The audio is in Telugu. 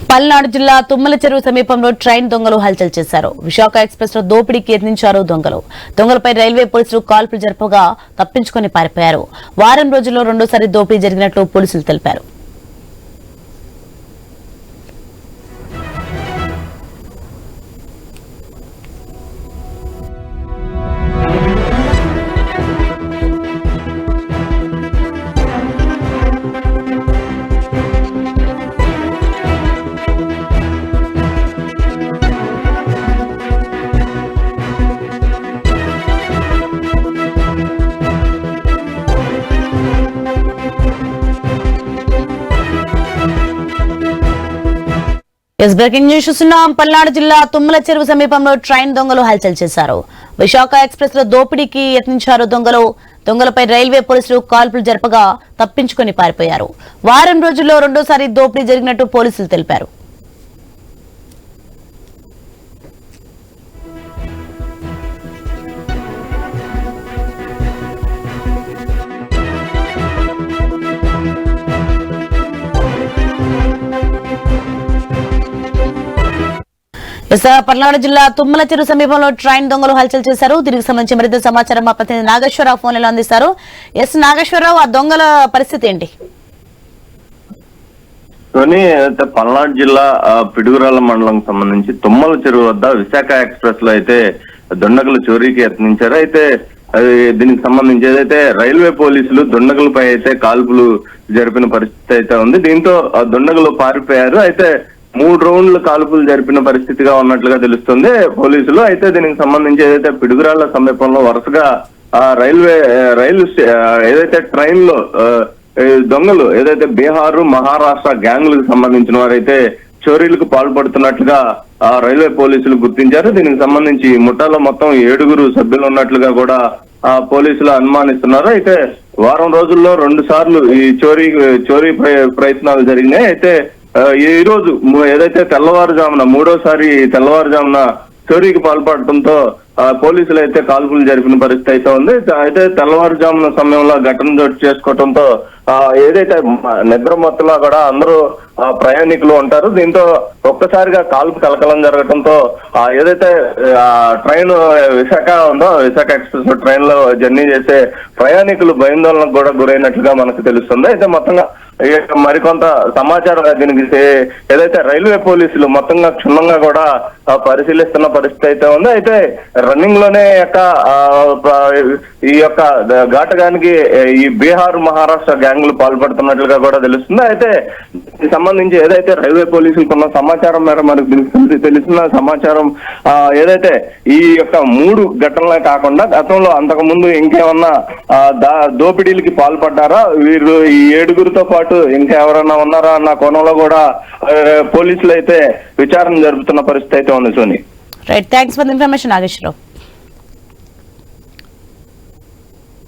పల్నాడు జిల్లా తుమ్మల చెరువు సమీపంలో ట్రైన్ దొంగలు హల్చల్ చేశారు. విశాఖ ఎక్స్ప్రెస్ లో దోపిడీకి యత్నించారు దొంగలు. దొంగలపై రైల్వే పోలీసులు కాల్పులు జరపగా తప్పించుకుని పారిపోయారు. వారం రోజుల్లో రెండోసారి దోపిడీ జరిగినట్లు పోలీసులు తెలిపారు. బ్రేకింగ్ న్యూస్ చూస్తున్నాం. పల్నాడు జిల్లా తుమ్మల చెరువు సమీపంలో ట్రైన్ దొంగలు హల్చల్ చేశారు. విశాఖ ఎక్స్ప్రెస్ లో దోపిడీకి యత్నించారు దొంగలు. దొంగలపై రైల్వే పోలీసులు కాల్పులు జరపగా తప్పించుకుని పారిపోయారు. వారం రోజుల్లో రెండోసారి దోపిడీ జరిగినట్టు పోలీసులు తెలిపారు. పల్నాడు జిల్లా తుమ్మల చెరువు సమీపంలో ట్రైన్ దొంగలు హల్చల్ చేశారు. దీనికి సంబంధించి మరింత సమాచారం మా ప్రతినిధి నాగేశ్వరరావు ఫోన్ లో అందిస్తారు. నాగేశ్వరరావు, ఆ దొంగల పరిస్థితి ఏంటి? పల్నాడు జిల్లా పిడుగురాళ్ల మండలం సంబంధించి తుమ్మల చెరువు వద్ద విశాఖ ఎక్స్ప్రెస్ లో అయితే దొండగలు చోరీకి యత్నించారు. అయితే దీనికి సంబంధించి ఏదైతే రైల్వే పోలీసులు దొండగలపై అయితే కాల్పులు జరిపిన పరిస్థితి అయితే ఉంది. దీంతో దొండగలు పారిపోయారు. అయితే 3 రౌండ్లు కాల్పులు జరిపిన పరిస్థితిగా ఉన్నట్లుగా తెలుస్తుంది పోలీసులు. అయితే దీనికి సంబంధించి ఏదైతే పిడుగురాళ్ల సమీపంలో వరుసగా రైలు ఏదైతే ట్రైన్ లో దొంగలు ఏదైతే బీహారు మహారాష్ట్ర గ్యాంగులకు సంబంధించిన వారైతే చోరీలకు పాల్పడుతున్నట్లుగా రైల్వే పోలీసులు గుర్తించారు. దీనికి సంబంధించి ముఠాలో మొత్తం 7 సభ్యులు ఉన్నట్లుగా కూడా పోలీసులు అనుమానిస్తున్నారు. అయితే వారం రోజుల్లో 2 సార్లు ఈ చోరీ ప్రయత్నాలు జరిగినాయి. అయితే ఈ రోజు ఏదైతే తెల్లవారుజామున 3వసారి తెల్లవారుజామున చోరీకి పాల్పడటంతో పోలీసులు అయితే కాల్పులు జరిపిన పరిస్థితి అయితే ఉంది. అయితే తెల్లవారుజామున సమయంలో ఘటన చోటు చేసుకోవడంతో ఏదైతే నిద్ర మొత్తంలో కూడా అందరూ ప్రయాణికులు ఉంటారు. దీంతో ఒక్కసారిగా కాల్పు కలకలం జరగడంతో ఏదైతే ట్రైన్ విశాఖ ఉందో విశాఖ ఎక్స్ప్రెస్ ట్రైన్ లో జర్నీ చేసే ప్రయాణికులు భయాందోళనకు కూడా గురైనట్లుగా మనకు తెలుస్తుంది. అయితే మొత్తంగా మరికొంత సమాచారం దీనికి ఏదైతే రైల్వే పోలీసులు మొత్తంగా క్షుణ్ణంగా కూడా పరిశీలిస్తున్న పరిస్థితి అయితే ఉంది. అయితే రన్నింగ్ లోనే ఈ యొక్క ఘాటకానికి ఈ బీహార్ మహారాష్ట్ర గ్యాంగులు పాల్పడుతున్నట్లుగా కూడా తెలుస్తుంది. అయితే దీనికి సంబంధించి ఏదైతే రైల్వే పోలీసులకు ఉన్న సమాచారం మేర మనకు తెలిసిన సమాచారం ఏదైతే ఈ యొక్క 3 ఘటనలే కాకుండా గతంలో అంతకు ముందు ఇంకేమన్నా దోపిడీలకి పాల్పడ్డారా, వీరు ఈ 7గురితో పాటు ఇంకా ఎవరన్నా ఉన్నారా అన్న కోణంలో కూడా పోలీసులు అయితే విచారణ జరుపుతున్న పరిస్థితి అయితే ఉంది. సోని, right, thanks for the information Nageswararao.